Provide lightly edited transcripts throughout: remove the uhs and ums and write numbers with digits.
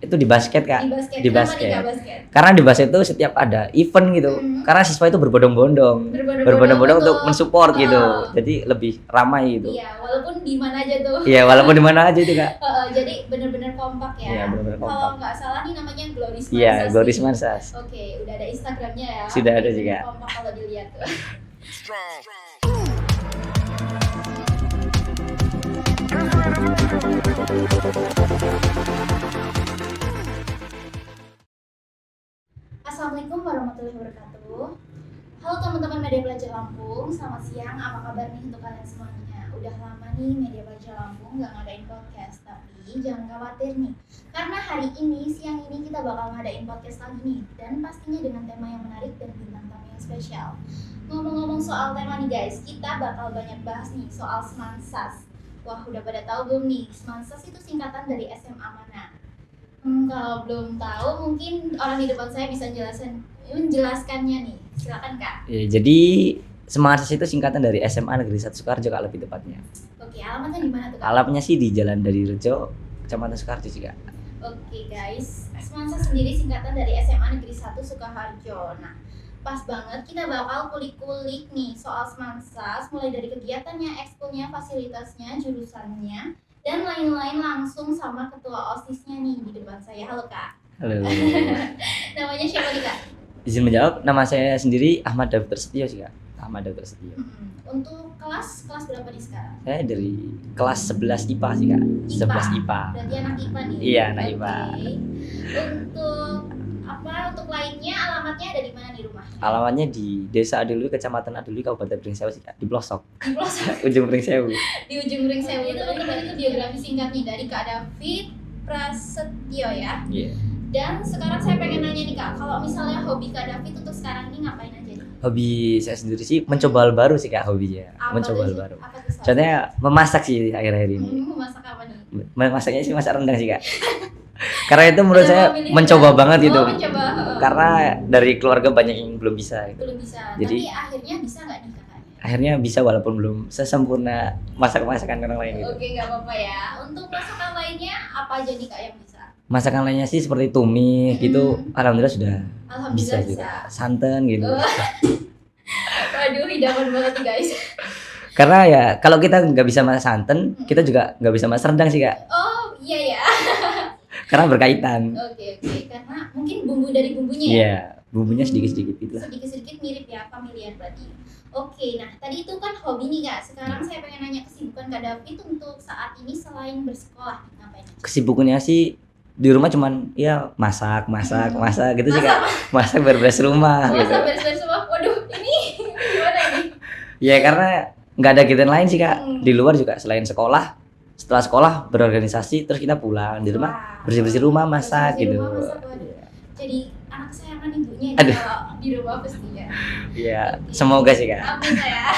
Itu di basket Kak. Di Kenapa basket. nih Kak basket? Karena di basket itu setiap ada event gitu. Karena siswa itu berbondong-bondong untuk mensupport gitu. Jadi lebih ramai gitu. Iya, walaupun di mana aja tuh. Iya, walaupun di mana aja itu Kak. Jadi benar-benar kompak ya. Iya, benar-benar kompak. Kalau nggak salah nih namanya Gloris Mansas. Iya, Gloris Mansas. Oke, udah ada Instagramnya ya. Sudah ada juga. Kompak kalau dilihat tuh. Assalamualaikum warahmatullahi wabarakatuh. Halo teman-teman Media Pelajar Lampung, selamat siang. Apa kabar nih untuk kalian semuanya? Udah lama nih Media Pelajar Lampung nggak ngadain podcast, tapi jangan khawatir nih, karena hari ini siang ini kita bakal ngadain podcast lagi nih, dan pastinya dengan tema yang menarik dan bintang tamu yang spesial. Ngomong-ngomong soal tema nih guys, kita bakal banyak bahas nih soal Semansas. Wah, udah pada tahu belum nih, Semansas itu singkatan dari SMA mana? Kalau belum tahu, mungkin orang di depan saya bisa menjelaskannya nih. Silakan Kak. Ya, jadi Semansas itu singkatan dari SMA Negeri 1 Sukoharjo Kak, lebih tepatnya. Oke, alamatnya di mana tuh Kak? Alamatnya sih di Jalan Dari Rejo, Kecamatan Sukoharjo sih Kak. Oke guys, Semansas sendiri singkatan dari SMA Negeri 1 Sukoharjo. Nah, pas banget kita bakal kulik-kulik nih soal Semansas, mulai dari kegiatannya, ekskulnya, fasilitasnya, jurusannya, dan lain-lain langsung sama ketua OSIS-nya nih di depan saya. Halo Kak. Halo. Namanya siapa nih Kak? Izin menjawab, nama saya sendiri Ahmad David Prasetyo sih Kak. Ahmad David Prasetyo. Untuk kelas berapa nih sekarang? Saya dari kelas 11 IPA sih Kak. 11 IPA. Berarti anak IPA nih. Iya, anak IPA. Untuk lainnya alamatnya ada di mana nih rumahnya? Alamatnya di Desa Adilui, Kecamatan Adilui, Kabupaten Pringsewu sih Kak. Di pelosok. Di pelosok. Ujung Pringsewu. Di ujung Pringsewu. Itu teman-teman itu biografi singkat nih dari Kak David Prasetyo ya. Iya. Dan sekarang saya pengen nanya nih Kak, kalau misalnya hobi Kak David untuk sekarang ini ngapain aja nih? Hobi saya sendiri sih mencoba hal baru sih Kak, hobinya. Mencoba hal baru. Contohnya memasak sih akhir-akhir ini. Memasak apa nih? Masaknya sih masak rendang sih Kak. Karena itu menurut saya mencoba banget gitu. Karena dari keluarga banyak yang belum bisa gitu. Belum bisa. Jadi tapi akhirnya bisa nggak nih kakaknya? Akhirnya bisa walaupun belum sesempurna masakan orang lain gitu. Oke, nggak apa-apa ya. Untuk masakan lainnya apa aja nih Kak yang bisa? Masakan lainnya sih seperti tumis gitu, alhamdulillah sudah bisa juga. Santan gitu. Waduh, hidangan banget nih guys. Karena ya kalau kita nggak bisa masak santan, kita juga nggak bisa masak rendang sih Kak. Oh iya ya. Karena berkaitan. Oke, karena mungkin bumbu dari bumbunya ya. Iya, bumbunya sedikit-sedikit gitu lah. Sedikit-sedikit mirip ya, familiar berarti. Oke, nah tadi itu kan hobi nih Kak. Sekarang saya pengen nanya kesibukan Kak David untuk saat ini selain bersekolah ngapain? Kesibukannya sih di rumah cuman ya masak gitu sih Kak. Masak beres-beres rumah gitu. Masak beres-beres rumah. Waduh, ini gimana ini? Ya karena nggak ada kegiatan lain sih Kak. Di luar juga selain sekolah, setelah sekolah berorganisasi, terus kita pulang di rumah bersih-bersih rumah, masak gitu. Jadi anak kesayangan ibunya Aduh. Kalau di rumah pastinya. Iya, semoga sih Kak. Amin ya.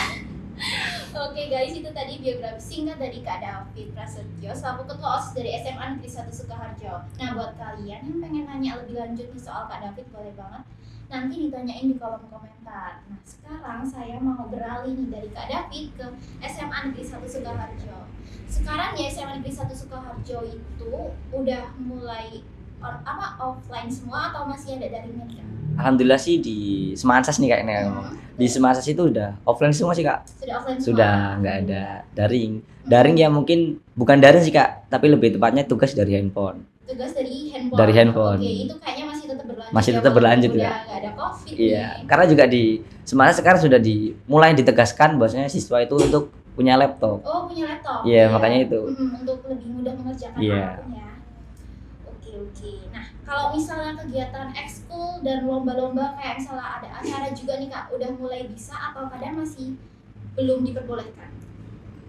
Oke guys, itu tadi biografi singkat dari Kak David Prasetyo selaku ketua OSIS dari SMA Negeri 1 Sukoharjo. Nah, buat kalian yang pengen nanya lebih lanjut nih soal Kak David, boleh banget nanti ditanyain di kolom komentar. Nah, sekarang saya mau beralih nih dari Kak David ke SMA Negeri 1 Sukoharjo. Sekarang ya SMA Negeri 1 Sukoharjo itu udah mulai offline semua atau masih ada daringnya Kak? Alhamdulillah sih di Semansas nih kayaknya. Di Semansas itu udah offline semua sih Kak. Sudah offline semua? Sudah, nggak ada daring. Daring ya mungkin bukan daring sih Kak, tapi lebih tepatnya tugas dari handphone. Tugas dari handphone? Dari handphone. Oke, itu kayaknya masih tetap berlanjut. Masih tetap berlanjut ya. Kak. Nggak ada COVID Iya, nih. karena juga di Semansas sekarang sudah mulai ditegaskan bahwasanya siswa itu untuk punya laptop. Oh, punya laptop? Iya, makanya itu. Untuk lebih mudah mengerjakan apapun ya. Oke. Nah, kalau misalnya kegiatan ekskul dan lomba-lomba kayak misalnya ada acara juga nih Kak, udah mulai bisa atau kadang masih belum diperbolehkan?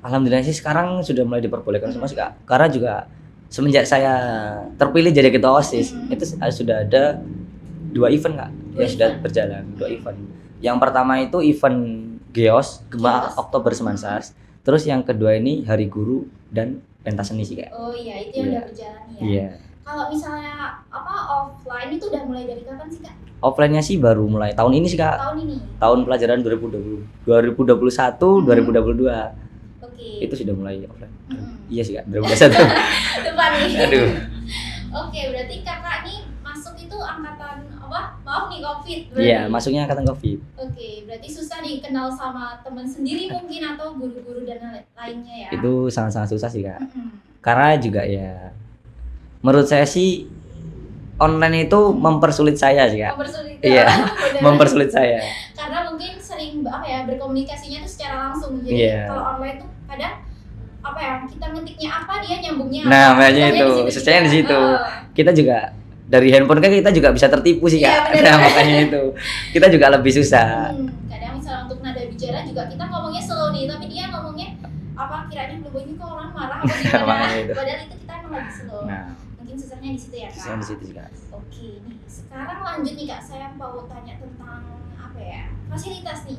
Alhamdulillah sih sekarang sudah mulai diperbolehkan semua sih Kak. Karena juga semenjak saya terpilih jadi ketua OSIS, itu sudah ada 2 event Kak yang sudah berjalan, 2 event. Yang pertama itu event GEOS, Gema Oktober Semansas. Terus yang kedua ini Hari Guru dan pentas seni sih Kak. Oh iya, itu yang udah berjalan ya. Iya. Kalau misalnya offline itu udah mulai dari kapan sih Kak? Offline-nya sih baru mulai tahun ini sih Kak. Tahun ini. Tahun pelajaran 2021 2022. Oke. Itu sudah mulai offline. Iya sih Kak, 2021. Depan nih. Aduh. Oke, berarti kakak nih masuk itu angkatan apa? Maaf nih, COVID berarti. Iya, masuknya angkatan Covid. Oke, berarti susah nih kenal sama teman sendiri mungkin atau guru-guru dan lainnya ya. Itu sangat-sangat susah sih Kak. Mm-mm. Karena juga ya menurut saya sih online itu mempersulit saya sih Kak. Mempersulit. Iya, Bener. mempersulit saya. Karena mungkin sering apa ya berkomunikasinya tuh secara langsung. Jadi Iya. kalau online tuh kadang apa ya kita ngetiknya apa dia nyambungnya Nah, apa. makanya itu, susahnya di situ. Kita juga dari handphone kan kita juga bisa tertipu sih Iya, Kak. bener. Nah, makanya itu. Kita juga lebih susah. Kadang misalnya untuk nada bicara juga kita ngomongnya slow nih, tapi dia ngomongnya apa kiranya belum ini kok orang marah apa gimana. Makanya itu. Padahal itu kita emang lagi slow. Nah, Mungkin susahnya di situ ya Kak. susahnya di situ sih Kak. Oke, nih sekarang lanjut nih Kak, saya mau tanya tentang apa ya? Fasilitas nih.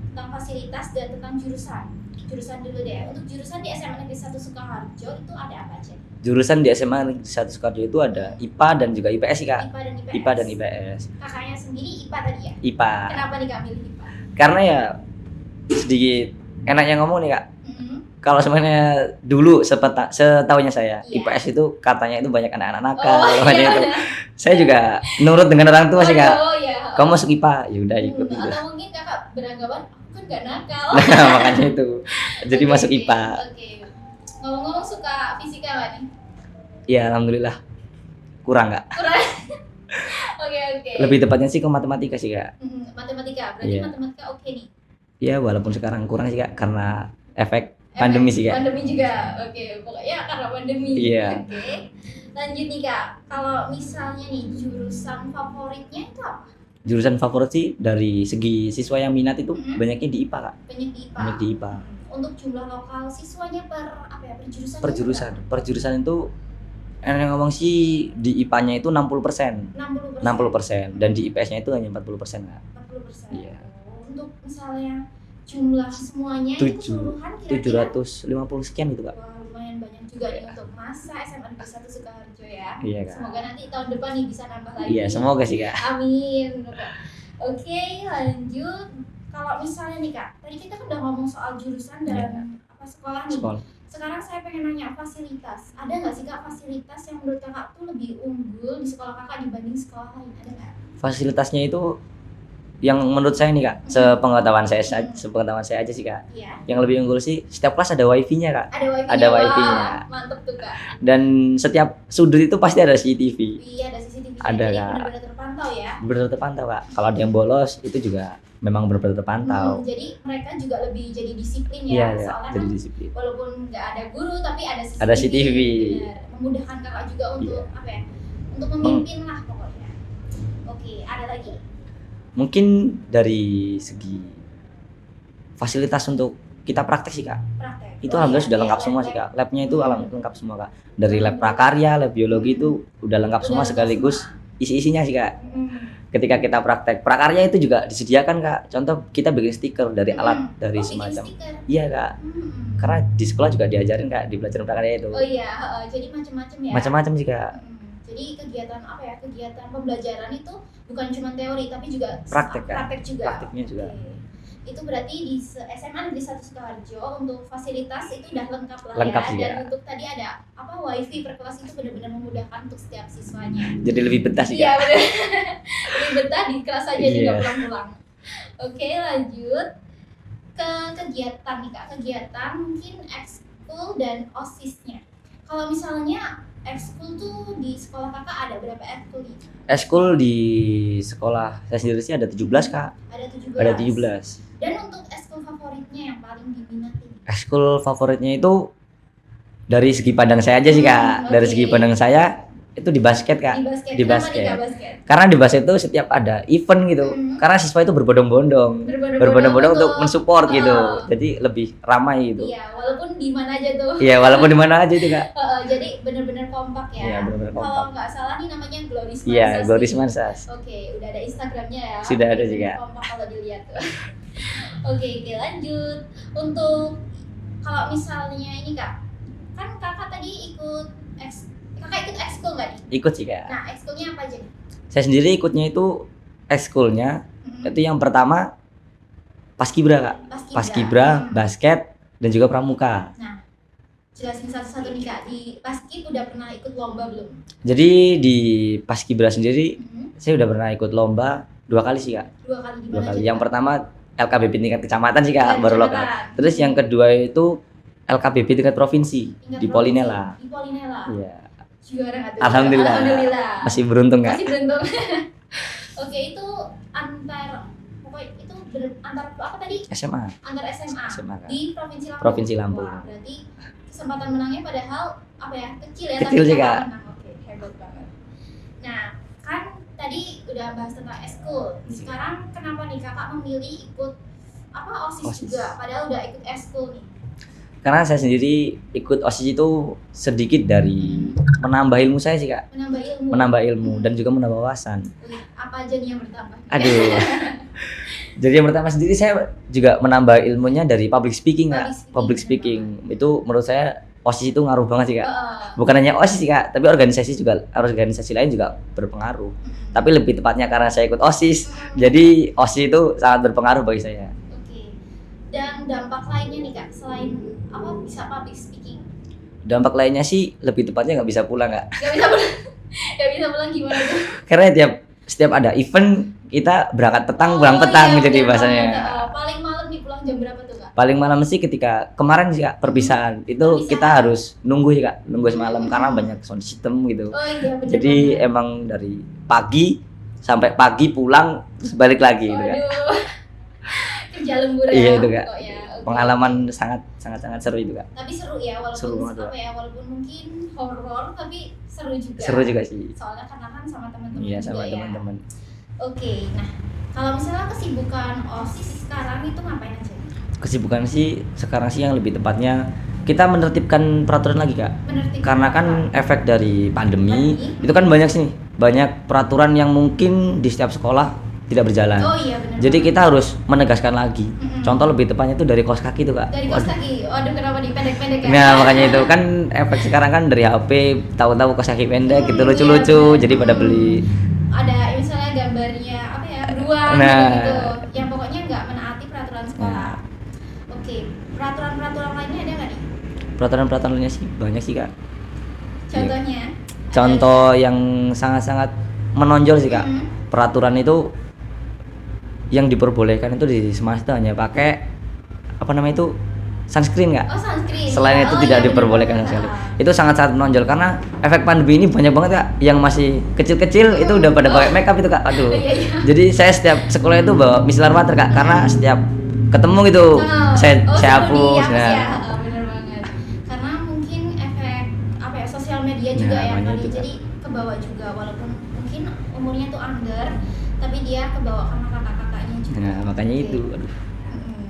Tentang fasilitas dan tentang jurusan. Jurusan dulu deh. Untuk jurusan di SMA Negeri 1 Sukoharjo itu ada apa aja? Jurusan di SMA Negeri 1 Sukoharjo itu ada IPA dan juga IPS sih Kak. IPA dan IPS. IPA dan IPS. Kakaknya sendiri IPA tadi ya? IPA. Kenapa nih Kak milih IPA? Karena ya sedikit enaknya ngomong nih Kak. Mm-hmm. Kalau sebenarnya dulu setahunya saya Iya. IPS itu katanya itu banyak anak-anak nakal, Oh, makanya iya. itu. Saya juga nurut dengan orang tua sih Kak. Oh iya. Kamu masuk IPA, ya udah ikut gitu. Atau mungkin kakak beranggapan aku kan gak nakal. Nah, makanya itu. Jadi Oke, masuk oke. IPA. Oke. Ngomong-ngomong suka fisika gak nih? Ya alhamdulillah. Kurang Kak. Kurang. Oke oke. Lebih tepatnya sih ke matematika sih Kak. Matematika. Berarti Iya. matematika oke nih. Ya walaupun sekarang kurang sih Kak karena efek pandemi sih Kak. Pandemi juga. Oke, pokoknya karena pandemi. Iya. Oke. Lanjut nih Kak. Kalau misalnya nih jurusan favoritnya itu apa? Jurusan favorit sih dari segi siswa yang minat itu Mhm. banyaknya di IPA Kak. Banyak di IPA. Banyak di IPA. Untuk jumlah lokal siswanya per apa ya? Per jurusan. Per jurusan. Per jurusan itu yang ngomong sih di IPA-nya itu 60%. 60%. 60% dan di IPS-nya itu hanya 40% Kak. 40%. Iya. Untuk misalnya jumlah semuanya itu keseluruhan kira-kira 750 sekian gitu Kak. wah, lumayan banyak juga nih untuk masa SMA Negeri 1 Sukoharjo ya. Iya, Kak. Semoga nanti tahun depan nih bisa nambah lagi. Iya, semoga sih Kak. Amin. Oke, lanjut. Kalau misalnya nih Kak, tadi kita kan udah ngomong soal jurusan dan Iya. apa sekolah nih. Sekolah. Sekarang saya pengen nanya fasilitas. Ada nggak sih Kak fasilitas yang menurut Kakak tuh lebih unggul di sekolah Kakak dibanding sekolah lain? Ada nggak? Fasilitasnya itu yang menurut saya nih Kak, sepengetahuan saya aja sih Kak. Iya. Yang lebih unggul sih setiap kelas ada wifi-nya Kak. Ada wifi-nya. Ada Wah, wifi-nya. Mantep tuh Kak. Dan setiap sudut itu pasti ada CCTV. Iya, ada CCTV. Ada, Jadi Kak. benar-benar terpantau ya. Benar terpantau Kak. Kalau ada yang bolos itu juga memang benar-benar terpantau. Jadi mereka juga lebih jadi disiplin Iya, ya. ya, Soalnya jadi kan disiplin. walaupun nggak ada guru tapi ada CCTV. Ada CCTV. Benar. Memudahkan Kakak juga untuk Iya. apa ya? Untuk memimpin lah pokoknya. Oke, ada lagi. Mungkin dari segi fasilitas untuk kita praktek sih Kak. Praktek. Itu alhamdulillah sudah lengkap semua sih Kak. Labnya itu lengkap semua Kak. Dari lab prakarya, lab biologi itu udah lengkap semua sekaligus isi-isinya sih Kak. Ketika kita praktek prakarya itu juga disediakan Kak. Contoh kita bikin stiker dari alat dari bikin semacam. stiker. Iya Kak. Karena di sekolah juga diajarin Kak di pelajaran prakarya itu. Oh iya, jadi macam-macam ya. Macam-macam sih Kak. Jadi kegiatan apa ya? Kegiatan pembelajaran itu bukan cuma teori tapi juga Praktek, Kak. praktek juga. Prakteknya juga. Oke. Itu berarti di SMA Negeri 1 Sukoharjo untuk fasilitas itu udah lengkap lah Lengkap ya. sih, Dan Kak. untuk tadi ada apa wifi per kelas itu benar-benar memudahkan untuk setiap siswanya. Jadi lebih betah sih Iya Kak. benar. Lebih betah di kelas aja Iya. juga pulang-pulang. Oke, lanjut ke kegiatan nih Kak. Kegiatan mungkin ekskul dan OSISnya. Kalau misalnya ekskul tuh di sekolah Kakak ada berapa ekskul nih? Eskul di sekolah saya sendiri sih ada 17 Kak. Ada 17. Ada 17. Dan untuk ekskul favoritnya yang paling diminati? Eskul favoritnya itu dari segi pandang saya aja sih Kak. Dari Oke. segi pandang saya itu di basket Kak. Di basket. Di Kenapa basket. nih Kak basket? Karena di basket itu setiap ada event gitu. Karena siswa itu berbondong-bondong. Berbondong-bondong untuk mensupport gitu. Jadi lebih ramai gitu. Iya, walaupun di mana aja tuh. Iya, walaupun di mana aja itu Kak. Jadi benar-benar kompak ya. Iya, benar-benar kompak. Kalau nggak salah nih namanya Gloris Mansas. Iya, Gloris nih. Mansas. Oke, udah ada Instagramnya ya. Sudah ada juga. Kompak kalau dilihat tuh. Oke, lanjut. Untuk kalau misalnya ini Kak, kan Kakak tadi Kakak ikut ekskul nggak nih? Ikut sih Kak. Nah, ekskulnya apa aja nih? Saya sendiri ikutnya itu ekskulnya itu yang pertama Paskibra Kak. Paskibra, basket dan juga pramuka. Nah, jelasin satu-satu nih Kak. Di Paskib udah pernah ikut lomba belum? Jadi di Paskibra sendiri Mhm. saya udah pernah ikut lomba 2 kali sih kak. 2 kali di 2 mana kali. aja, Yang Kak? pertama LKBP tingkat kecamatan sih kak, Tingkat baru kecamatan. lokal. Terus yang kedua itu LKBP tingkat provinsi Tingkat di provinsi. Polinela. Di Polinela. Iya. Juara nggak tuh? Alhamdulillah. Alhamdulillah. Masih beruntung kak. Masih beruntung. Oke, itu pokoknya itu antar apa tadi? SMA. Antar SMA. SMA kak. Di Provinsi Lampung. Provinsi Lampung. Wah, berarti kesempatan menangnya padahal apa ya? Kecil ya, Kecil tapi sih, Kakak Kak. menang. Oke, hebat banget. Nah, kan tadi udah bahas tentang eskul. Sekarang kenapa nih Kakak memilih ikut apa OSIS OSIS. juga padahal udah ikut eskul nih? Karena saya sendiri ikut OSIS itu sedikit dari menambah ilmu saya sih kak. Menambah ilmu. Menambah ilmu dan juga menambah wawasan. Wih, apa aja nih yang bertambah? Aduh. Jadi yang pertama sendiri saya juga menambah ilmunya dari public speaking kak. Public speaking itu menurut saya OSIS itu ngaruh banget sih kak. Bukan hanya OSIS sih kak, tapi organisasi lain juga berpengaruh. Tapi lebih tepatnya karena saya ikut OSIS, jadi OSIS itu sangat berpengaruh bagi saya. Oke. Dan dampak lainnya nih Kak, selain apa bisa public speaking? Dampak lainnya sih lebih tepatnya nggak bisa pulang kak. Gak bisa pulang. Gak bisa pulang gimana tuh? Karena setiap ada event kita berangkat petang, pulang Oh, petang iya, jadi bener bahasanya. banget. Paling malam nih pulang jam berapa tuh Kak? Paling malam sih ketika kemarin sih kak perpisahan itu Perpisahan. kita harus nunggu sih kak, nunggu semalam karena banyak sound system gitu. Oh iya bener Jadi banget. emang dari pagi sampai pagi pulang terus balik lagi gitu kan. Waduh. Kerja lembur ya. Iya, itu, Kak. pokoknya. Oke. Pengalaman sangat seru itu kak. Tapi seru ya walaupun Seru banget, apa ya walaupun mungkin horor tapi seru juga. Seru juga sih. Soalnya karena kan sama teman-teman Iya juga sama ya. teman-teman. Oke, nah kalau misalnya kesibukan OSIS sekarang itu ngapain aja? Kesibukan sih sekarang sih yang lebih tepatnya kita menertibkan peraturan lagi kak. Menertibkan Karena kan apa? efek dari pandemi Pandemi. itu kan banyak sih, banyak peraturan yang mungkin di setiap sekolah tidak berjalan. Oh iya benar. Jadi kita harus menegaskan lagi. Mm-mm. Contoh lebih tepatnya itu dari kaos kaki tuh kak. Dari kaos kaki. Waduh kenapa dipendek-pendek ya? Nah makanya itu kan efek sekarang kan dari HP tahu-tahu kaos kaki pendek gitu Iya, lucu-lucu benar. jadi pada beli. Ada misalnya gambarnya apa ya beruang Nah. gitu. Yang pokoknya nggak menaati peraturan sekolah. Oke, peraturan-peraturan lainnya ada nggak nih? Peraturan-peraturan lainnya sih banyak sih kak. Contohnya? Contoh yang sangat-sangat menonjol sih kak. Mm-mm. Peraturan itu yang diperbolehkan itu di semester hanya pakai apa namanya itu sunscreen kak. Oh sunscreen. Selain itu Oh, tidak iya, diperbolehkan benar sama sekali. banget. Itu sangat-sangat menonjol karena efek pandemi ini banyak banget kak. Yang masih kecil-kecil itu udah pada pakai makeup itu kak. Aduh. Iya, iya. Jadi saya setiap sekolah itu bawa micellar water kak. Karena setiap ketemu gitu saya seru hapus. nih, Nah, ya. Bener banget. Karena mungkin efek apa ya sosial media juga Nah, ya makanya kali itu, Kak. jadi kebawa juga walaupun mungkin umurnya tuh under tapi dia kebawa sama kakak-kakaknya juga. nah makanya Oke. itu. Aduh. Mm-mm.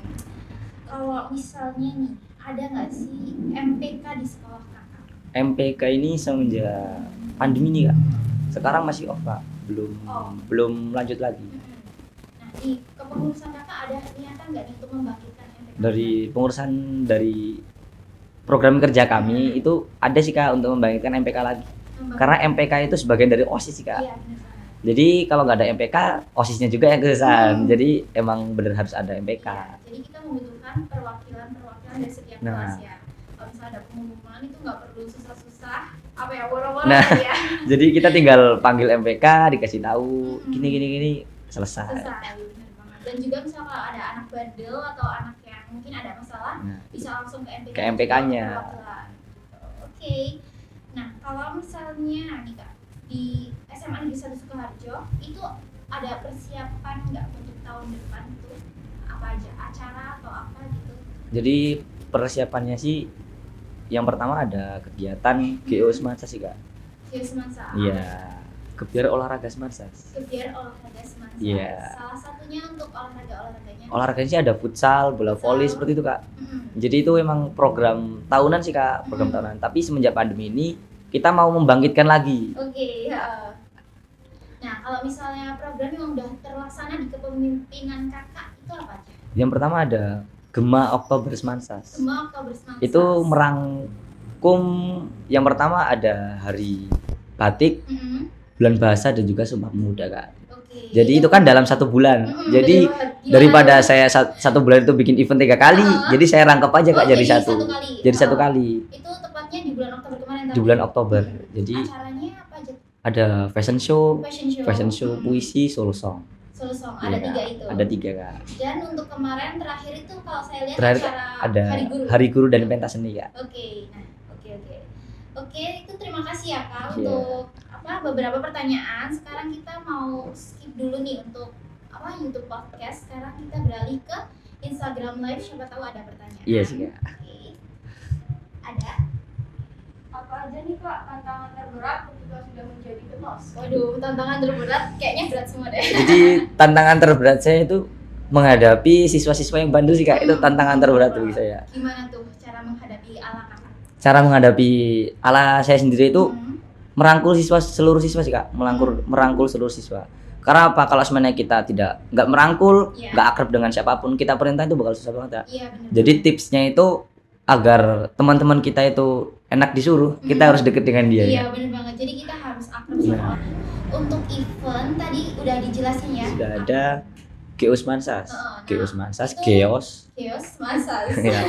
Kalau misalnya nih ada nggak sih MPK di sekolah kakak? MPK ini semenjak pandemi nih kak. Sekarang masih off kak. Belum lanjut lagi. Mm-mm. Nah di kepengurusan kakak ada niatan nggak nih untuk membangkitkan MPK? Dari pengurusan dari program kerja kami itu ada sih kak untuk membangkitkan MPK lagi. Karena MPK itu sebagian dari OSIS sih kak. Iya benar banget. Jadi kalau nggak ada MPK, OSISnya juga yang kesusahan. Jadi emang bener harus ada MPK. Iya, jadi kita membutuhkan perwakilan dari setiap Nah. kelas ya. Kalau misalnya ada pengumuman itu nggak perlu susah-susah, apa ya boro-boro Nah. ya. Jadi kita tinggal panggil MPK, dikasih tahu gini selesai. Selesai, benar banget. Dan juga misalnya kalau ada anak bandel atau anak yang mungkin ada masalah, Nah, bisa langsung ke MPK. Ke MPK-nya. perwakilan. Oke. Nah, kalau misalnya nih Kak, di SMA Negeri 1 Sukoharjo itu ada persiapan nggak untuk tahun depan tuh apa aja acara atau apa gitu? jadi persiapannya sih yang pertama ada kegiatan GO Semansa sih kak. Via Semansa. Iya. Kebiar olahraga Semansa. Kegiatan olahraga Semansa. Iya. Salah satunya untuk olahraganya. Olahraganya sih ada futsal, bola voli seperti itu kak. Jadi itu emang program tahunan sih kak, program tahunan. Tapi semenjak pandemi ini kita mau membangkitkan lagi. Oke, ya. Nah, kalau misalnya program yang udah terlaksana di kepemimpinan kakak itu apa aja? Yang pertama ada Gema Oktober Semansas. Semua Oktober Semansa. Itu merangkum yang pertama ada hari batik, Mm-mm. bulan bahasa dan juga Sumpah Pemuda kak. Oke. Jadi itu kan dalam 1 bulan. Jadi daripada saya satu bulan itu bikin event 3 kali, jadi saya rangkap aja Kak jadi satu. Jadi 1 kali. Itu tepatnya di bulan Oktober kemarin. Di bulan Oktober. Jadi acaranya apa aja? ada fashion show, Fashion show, puisi, solo song. Solo song, ada 3 itu. Ada 3 Kak. Dan untuk kemarin terakhir itu kalau saya lihat Terakhir acara ada Hari Guru dan pentas seni Kak. Oke, itu terima kasih ya Kak untuk beberapa pertanyaan. Sekarang kita mau skip dulu nih untuk YouTube podcast. Sekarang kita beralih ke Instagram Live, siapa tahu ada pertanyaan. Iya sih Kak. Oke. Ada? Apa aja nih Kak tantangan terberat ketika sudah menjadi ketos? Waduh, tantangan terberat kayaknya berat semua deh. Jadi tantangan terberat saya itu menghadapi siswa-siswa yang bandel sih Kak. Itu tantangan terberat bagi saya. Gimana tuh cara menghadapi ala Kakak? Cara menghadapi ala saya sendiri itu merangkul seluruh siswa sih Kak. Merangkul seluruh siswa. Karena apa? Kalau sebenarnya kita nggak merangkul, nggak akrab dengan siapapun, kita perintah itu bakal susah banget ya. Iya, benar. Jadi tipsnya itu agar teman-teman kita itu enak disuruh, kita harus deket dengan dia. Iya, benar banget. Jadi kita harus akrab sama orang. Untuk event tadi udah dijelasin ya. Sudah ada Geos Mansas, Geos Mansas. Ya.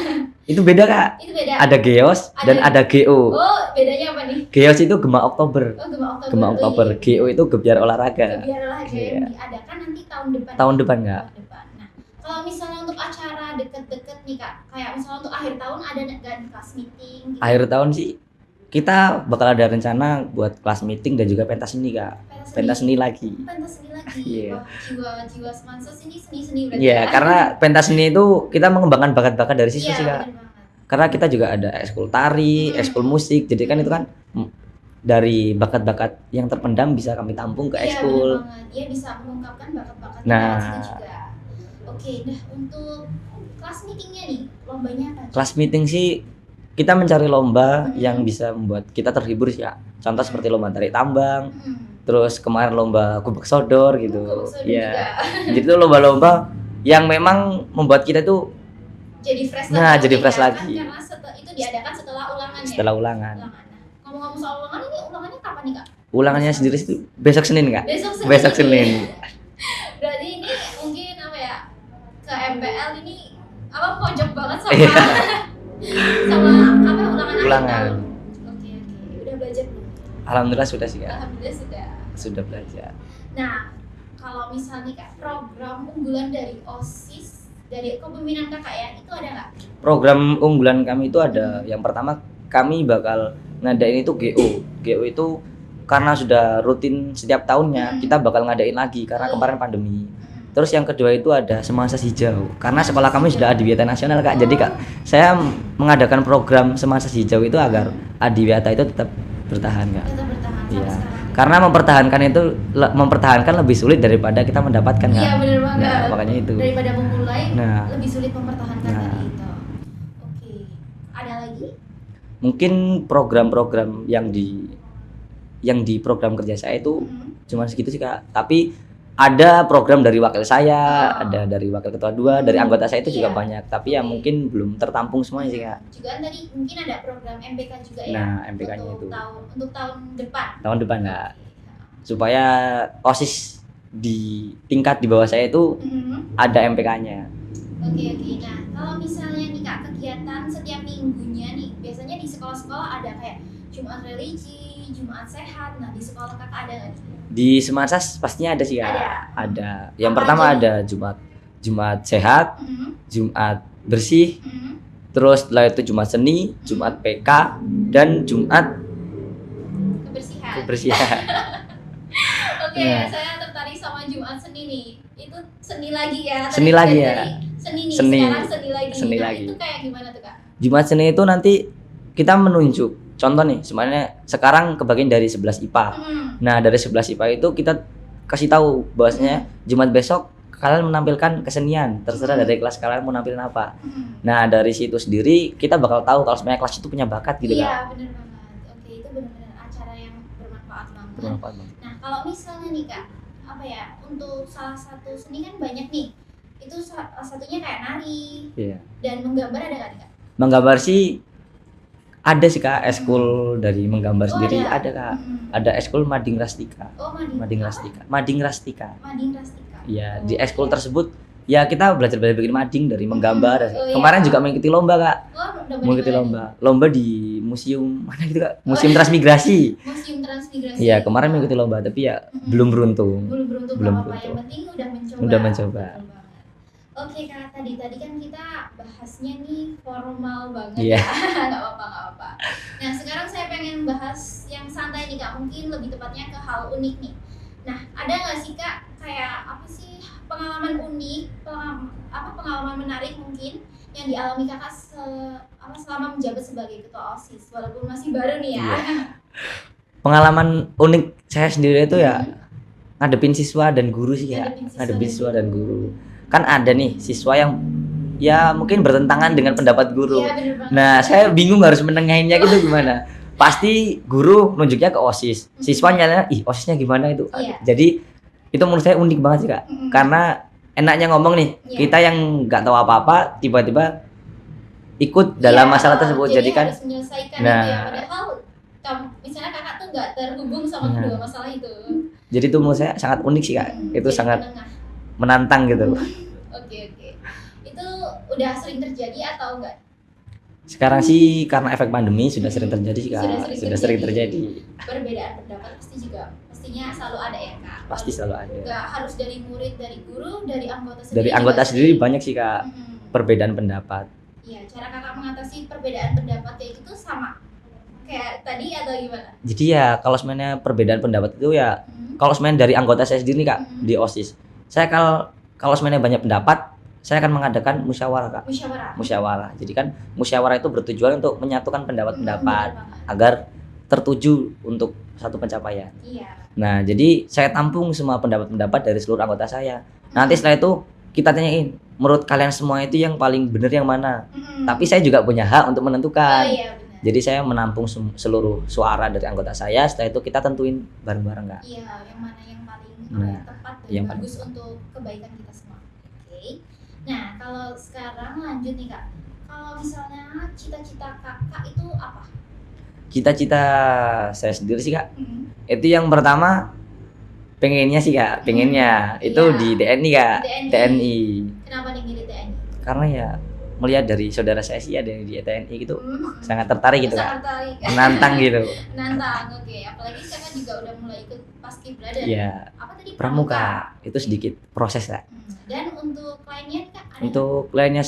Itu beda Kak. Itu beda. Ada Geos dan ada GO. Oh, bedanya apa nih? Geos itu Gema Oktober. Oh, Gema Gema Oktober. GO itu Gebiar Olahraga. Gebiar Olahraga Iya. yang diadakan nanti tahun depan. Tahun depan Kak. Tahun depan. Nah, kalau misalnya untuk acara deket-deket nih Kak, kayak misalnya untuk akhir tahun ada nggak kelas meeting? Gitu? Akhir tahun sih kita bakal ada rencana buat kelas meeting dan juga pentas seni Kak. Pentas seni lagi. Pentas seni lagi. Iya. Wah, jiwa Mansas ini seni berarti. Iya, karena pentas seni itu kita mengembangkan bakat-bakat dari siswa sih Kak. Bener banget. Karena kita juga ada ekskul tari, ekskul musik. Jadi kan itu kan dari bakat-bakat yang terpendam bisa kami tampung ke ekskul. Iya, bener banget. Iya, bisa mengungkapkan bakat-bakat Nah, kita juga. Oke, nah untuk kelas meetingnya nih, lombanya apa? Kelas meeting sih kita mencari lomba yang bisa membuat kita terhibur sih Kak. Contoh seperti lomba tarik tambang, terus kemarin lomba kubek sodor gitu. Iya. Jadi itu lomba-lomba yang memang membuat kita tuh jadi fresh lagi. Nah, jadi fresh ya, lagi. Kan? Karena itu diadakan setelah ulangan Setelah ulangan. Nah, ngomong-ngomong soal ulangan, ini ulangannya kapan nih Kak? Ulangannya sendiri itu besok Senin Kak. Besok Senin. Berarti ini mungkin ke MPL ini pojok banget sama sama ulangan. Oke. Udah belajar belum? Alhamdulillah sudah sih Kak. Alhamdulillah Sudah belajar. Nah, kalau misalnya Kak, program unggulan dari OSIS dari kepemimpinan Kakak ya, itu ada nggak? Program unggulan kami itu ada. Yang pertama kami bakal ngadain itu GO. GO itu karena sudah rutin setiap tahunnya, kita bakal ngadain lagi karena kemarin pandemi. Terus yang kedua itu ada Semansa Hijau. Karena sekolah kami sudah Adiwiyata Nasional Kak. Jadi Kak, saya mengadakan program Semansa Hijau itu agar Adiwiyata itu tetap bertahan Kak. Tetap bertahan. Iya. Karena mempertahankan lebih sulit daripada kita mendapatkan Kak. Iya, benar banget. Nah, makanya itu. Daripada memulai Nah. lebih sulit mempertahankan tadi itu. Oke. Ada lagi? Mungkin program-program yang di program kerja saya itu cuma segitu sih Kak. Tapi ada program dari wakil saya, ada dari wakil ketua 2, dari anggota saya itu juga banyak. Tapi ya mungkin belum tertampung semuanya sih Kak. Juga tadi mungkin ada program MPK juga ya. Nah, MPK-nya itu. Untuk tahun depan. Tahun depan Kak. Supaya OSIS di tingkat di bawah saya itu ada MPK-nya. Oke. Nah, kalau misalnya nih Kak, kegiatan setiap minggunya nih, biasanya di sekolah-sekolah ada kayak Jumat religi, Jumat sehat. Nah, di sekolah Kakak ada nggak nih? Di Semansas pastinya ada sih Kak. Ada. Yang pertama ada Jumat sehat, Jumat bersih, terus setelah itu Jumat seni, Jumat PK, dan Jumat kebersihan. Oke, saya tertarik sama Jumat seni nih. Itu seni lagi ya. Seni lagi ya. Seni nih, Seni. sekarang seni lagi. Seni Nah, lagi. itu kayak gimana tuh Kak? Jumat seni itu nanti kita menunjuk. Contoh nih, sebenarnya sekarang kebagian dari 11 IPA. Nah, dari 11 IPA itu kita kasih tahu bahwasanya Jumat besok kalian menampilkan kesenian, terserah dari kelas kalian mau nampilin apa. Nah, dari situ sendiri kita bakal tahu kalau sebenarnya kelas itu punya bakat gitu Iya, Kak. benar banget. Oke, itu benar-benar acara yang bermanfaat banget. Bermanfaat banget. Nah, kalau misalnya nih Kak, untuk salah satu seni kan banyak nih. Itu salah satunya kayak nari Iya. dan menggambar ada nggak nih Kak? Menggambar sih Ada sih kak eskul dari menggambar sendiri, ada. ada kak. Mm-mm. Ada eskul Mading Rastika. Oh, Mading Rastika. Mading Rastika. Mading Rastika. Ya, Oh, di eskul iya. tersebut ya kita belajar bikin mading dari menggambar. Oh, iya. Kemarin juga mengikuti lomba kak. Oh, udah Mengikuti balik lomba. Lomba di museum mana gitu kak? Museum Transmigrasi. lagi. Museum Transmigrasi. Iya, kemarin mengikuti lomba tapi ya Mm-mm. belum beruntung. belum beruntung Belum apa-apa, yang beruntung. penting udah mencoba. Udah mencoba. Betul banget. Oke kak, tadi kan kita bahasnya nih formal banget Iya. ya. Nggak apa-apa. Nah sekarang saya pengen bahas yang santai nih kak, mungkin lebih tepatnya ke hal unik nih. Nah ada nggak sih kak kayak apa sih pengalaman unik, pengalaman menarik mungkin yang dialami kakak selama menjabat sebagai ketua OSIS walaupun masih baru nih ya. Iya. Pengalaman unik saya sendiri itu ya ngadepin siswa dan guru sih ya. Ngadepin siswa dan guru. Kan ada nih siswa yang ya mungkin bertentangan dengan pendapat guru. Iya bener banget. Nah, saya bingung harus menengahinnya gitu gimana. Pasti guru nunjuknya ke OSIS. Siswanya ih OSISnya gimana itu. Iya. Jadi itu menurut saya unik banget sih, Kak. Mm-mm. Karena enaknya ngomong nih, Iya. kita yang nggak tahu apa-apa tiba-tiba ikut dalam Iya, masalah tersebut. Jadi kan harus menyelesaikan nah. itu ya, padahal misalnya kakak tuh nggak terhubung sama Nah. kedua masalah itu. jadi itu menurut saya sangat unik sih, Kak. Itu Jadi sangat penengah. menantang gitu. Oke. Itu udah sering terjadi atau enggak? Sekarang sih karena efek pandemi sudah sering terjadi sih, Kak. Sudah Sudah sering terjadi. Perbedaan pendapat pastinya selalu ada ya kak. Pasti selalu ada. Nggak harus dari murid, dari guru, dari anggota sendiri. Dari anggota juga sendiri pasti. banyak sih, Kak, perbedaan pendapat. Iya, cara kakak mengatasi perbedaan pendapat kayak gitu sama kayak tadi atau gimana? Jadi ya kalau sebenarnya perbedaan pendapat itu ya Hmm. kalau sebenarnya dari anggota saya sendiri nih, Kak, di OSIS. Saya kalau sebenarnya banyak pendapat, saya akan mengadakan musyawarah, Kak. Musyawarah. Jadi kan musyawarah itu bertujuan untuk menyatukan pendapat-pendapat Bener banget. agar tertuju untuk satu pencapaian. Iya. Nah, jadi saya tampung semua pendapat-pendapat dari seluruh anggota saya. Nanti setelah itu kita tanyain, menurut kalian semua itu yang paling benar yang mana? Tapi saya juga punya hak untuk Oh menentukan. iya benar. Jadi saya menampung seluruh suara dari anggota saya. Setelah itu kita tentuin bareng-bareng, Kak. Iya, yang mana yang paling Nah, tepat dan yang paling bagus untuk kebaikan kita semua. Oke. Nah, kalau sekarang lanjut nih Kak. Kalau misalnya cita-cita Kakak itu apa? Cita-cita saya sendiri sih, Kak. Hmm. Itu yang pertama pengennya sih, Kak. Pengennya itu Iya. di TNI, Kak. TNI. TNI. Kenapa nih milih TNI? Karena ya melihat dari saudara saya sih ada yang di TNI gitu Hmm. sangat tertarik gitu, Kak. Sangat tertarik. Menantang gitu. Menantang, oke. Apalagi Kakak juga udah mulai ikut paskibra dan Iya, apa tadi? pramuka. Itu sedikit proses, Kak. Dan untuk lainnya Kak ada Untuk lainnya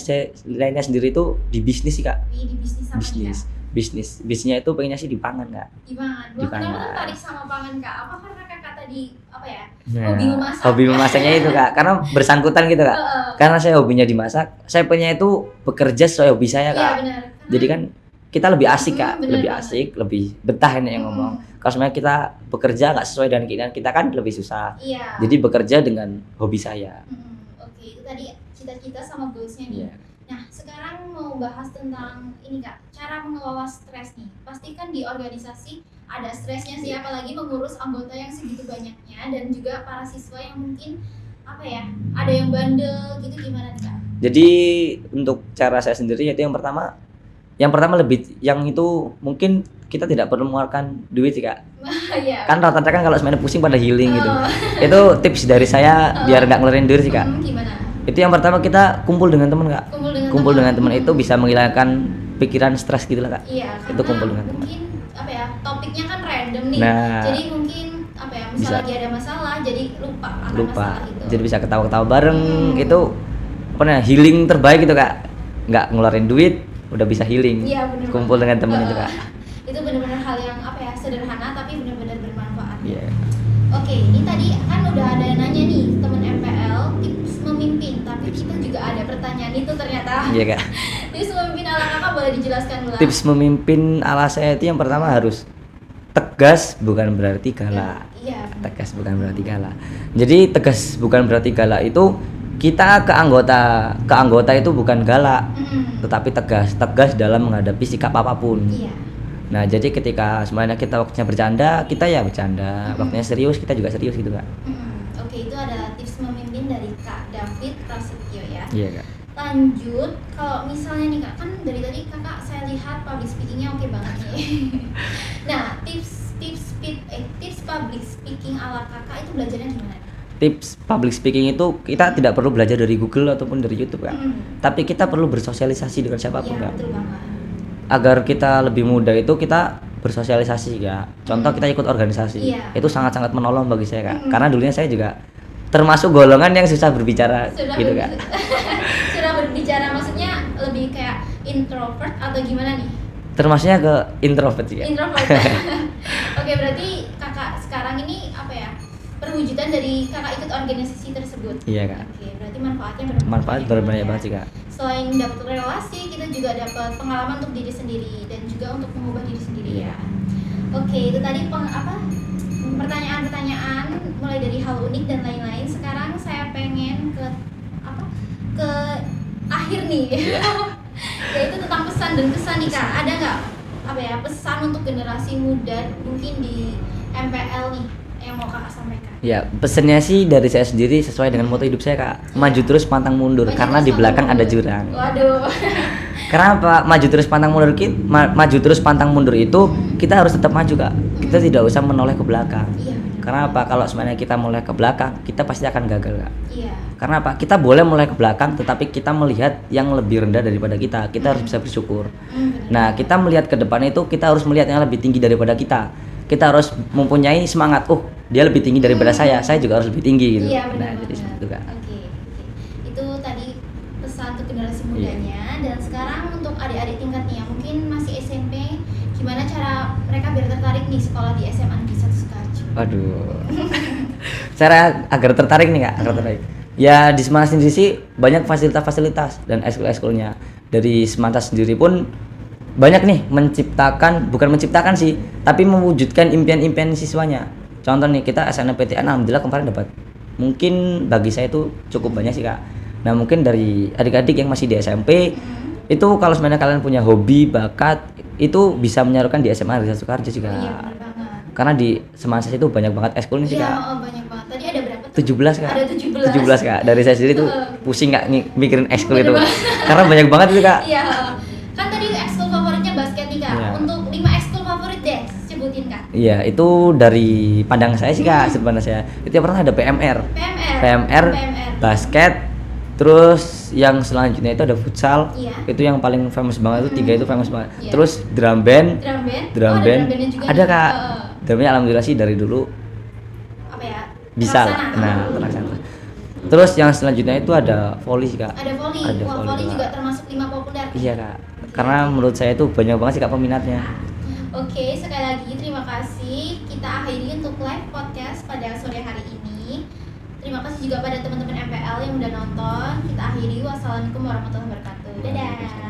sendiri itu di bisnis sih, Kak. di bisnis sama nih, Kak? Bisnisnya itu pengennya sih di pangan, Kak. Di pangan. Di Wah, kenapa pangan. tertarik sama pangan Kak? Apa karena Kakak tadi apa ya? Nah, Hobi memasak. hobi memasaknya itu, Kak. Karena bersangkutan gitu, Kak. Heeh. Karena saya hobinya dimasak, saya pengennya itu bekerja sesuai hobi saya, Iya Kak. benar. Jadi kan kita lebih asik, Kak. Bener Lebih banget. asik, lebih betah ini yang ngomong. Kalau sebenarnya kita bekerja nggak sesuai dengan keinginan kita kan lebih susah. Iya. Jadi bekerja dengan hobi saya. Oke, itu tadi cita-cita sama goalsnya nih. Iya. Nah, sekarang mau bahas tentang ini Kak, cara mengelola stres nih. Pasti kan di organisasi ada stresnya sih, apalagi mengurus anggota yang segitu banyaknya dan juga para siswa yang mungkin apa ya, ada yang bandel gitu, gimana nih Kak? Jadi untuk cara saya sendiri yaitu yang pertama lebih yang itu mungkin kita tidak perlu mengeluarkan duit sih, Kak. Iya. Kan rata-rata kan kalau sebenarnya pusing pada healing gitu. Oh. Itu tips dari saya biar nggak ngeluarin duit sih, Kak. Gimana? Itu yang pertama kita kumpul dengan teman, Kak. Kumpul dengan teman itu bisa menghilangkan pikiran stres gitu lah, Kak. Iya, Itu kumpul dengan teman. mungkin apa ya, topiknya kan random nih. Nah. Jadi mungkin apa ya, misal Bisa. lagi ada masalah jadi lupa akan Lupa. masalah itu. Jadi bisa ketawa-ketawa bareng itu apa namanya? Healing terbaik gitu, Kak. Nggak ngeluarin duit, udah bisa healing. Iya, bener Kumpul banget. dengan teman itu, Kak. Itu benar-benar hal yang apa ya, sederhana tapi benar-benar bermanfaat. Iya. Oke, ini tadi kan udah ada yang nanya nih teman MPL tips memimpin, tapi kita juga ada pertanyaan itu ternyata. Iya, Kak. Tips memimpin ala Kakak boleh dijelaskan dulu? Tips memimpin ala saya itu yang pertama harus tegas bukan berarti galak. Iya. Tegas bukan berarti galak. Jadi tegas bukan berarti galak itu kita ke anggota itu bukan galak, tetapi tegas dalam menghadapi sikap apapun. Iya. Nah, jadi ketika semuanya kita waktunya bercanda, kita ya bercanda. Waktunya serius, kita juga serius gitu, Kak. Oke, itu adalah tips memimpin dari Kak David Prasetyo ya. Iya, Kak. lanjut, kalau misalnya nih kak, kan dari tadi kakak saya lihat public speakingnya oke banget nih. Nah, tips public speaking ala kakak itu belajarnya gimana? Tips public speaking itu kita tidak perlu belajar dari Google ataupun dari YouTube kan. Tapi kita perlu bersosialisasi dengan siapapun Iya, kan. betul banget. Agar kita lebih mudah itu kita bersosialisasi ya. Contoh kita ikut organisasi. Iya. Itu sangat-sangat menolong bagi saya Kak. Karena dulunya saya juga termasuk golongan yang susah berbicara gitu Kak. Sudah berbicara maksudnya lebih kayak introvert atau gimana nih? Termasuknya ke introvert sih Kak. Introvert. Oke, berarti kakak sekarang ini apa ya? Perwujudan dari kakak ikut organisasi tersebut. Iya Kak. Oke, berarti manfaatnya benar-benar Manfaat berbanyak banget sih Kak. Selain dapat relasi, kita juga dapat pengalaman untuk diri sendiri dan juga untuk mengubah diri sendiri ya. Oke, itu tadi pertanyaan-pertanyaan mulai dari hal unik dan lain-lain. Sekarang saya pengen ke apa? Ke akhir nih. Yaitu tentang pesan dan kesan nih Kak. Ada nggak apa ya pesan untuk generasi muda mungkin di MPL nih yang mau kakak sampaikan? Ya, pesennya sih dari saya sendiri sesuai dengan moto hidup saya Kak. Maju terus pantang mundur Maju karena terus di belakang pantang ada mundur. jurang. Waduh. Kenapa maju terus pantang mundur maju terus pantang mundur itu kita harus tetap maju Kak. Kita tidak usah menoleh ke belakang. Iya. Karena apa? Kalau sebenarnya kita mulai ke belakang, kita pasti akan gagal Kak. Iya. Karena apa? Kita boleh mulai ke belakang, tetapi kita melihat yang lebih rendah daripada kita. Kita harus bisa bersyukur. Benar. Nah, kita melihat ke depan itu, kita harus melihat yang lebih tinggi daripada kita. Kita harus mempunyai semangat. Oh, dia lebih tinggi daripada saya juga harus lebih tinggi gitu. Iya, benar Nah, jadi banget. seperti itu Kak. Oke. Itu tadi pesan untuk generasi mudanya. Dan sekarang untuk adik-adik tingkat nih yang mungkin masih SMP, gimana cara mereka biar tertarik nih sekolah di SMA Negeri 1 Sukoharjo? Waduh. Cara agar tertarik nih Kak, agar tertarik. Ya di Semanta sendiri sih banyak fasilitas-fasilitas dan ekskul-ekskulnya. Dari Semanta sendiri pun banyak nih bukan menciptakan sih, tapi mewujudkan impian-impian siswanya. Contoh nih kita SNMPTN alhamdulillah kemarin dapat. Mungkin bagi saya itu cukup banyak sih Kak. Nah mungkin dari adik-adik yang masih di SMP itu kalau sebenarnya kalian punya hobi, bakat itu bisa menyalurkan di SMA Negeri 1 Sukoharjo juga. Iya, benar banget. Karena di Semanta itu banyak banget ekskulnya sih Iya, Kak. banyak banget. Tadi ada berapa tuh? 17 Kak. Ada 17. 17 Kak. Dari saya sendiri tuh pusing Kak mikirin ekskul Bener itu. banget. Karena banyak banget itu Kak. Iya. Kan tadi ekskul favoritnya basket nih Kak. Iya. Untuk 5 ekskul favorit deh, sebutin Kak. Iya, itu dari pandangan saya sih Kak, sebenarnya saya. Itu yang pertama ada PMR. PMR, basket, terus yang selanjutnya itu ada futsal. Iya. Itu yang paling famous banget itu 3 itu famous banget. Iya. Terus drum band. Drum band. Drum Oh, band. ada drum bandnya juga Ada nih. Kak. Drum band alhamdulillah sih dari dulu Apa ya? bisa lah. Terlaksana. Nah, terlaksana. Terus yang selanjutnya itu ada volley sih Kak. Ada volley. Ada Wah, volley volley juga. juga termasuk 5 populer. Iya Kak. Karena menurut saya itu banyak banget sih Kak peminatnya. Oke, sekali lagi terima kasih. Kita akhiri untuk live podcast pada sore hari ini. Terima kasih juga pada teman-teman MPL yang udah nonton. Kita akhiri. Wassalamualaikum warahmatullahi wabarakatuh. Dadah.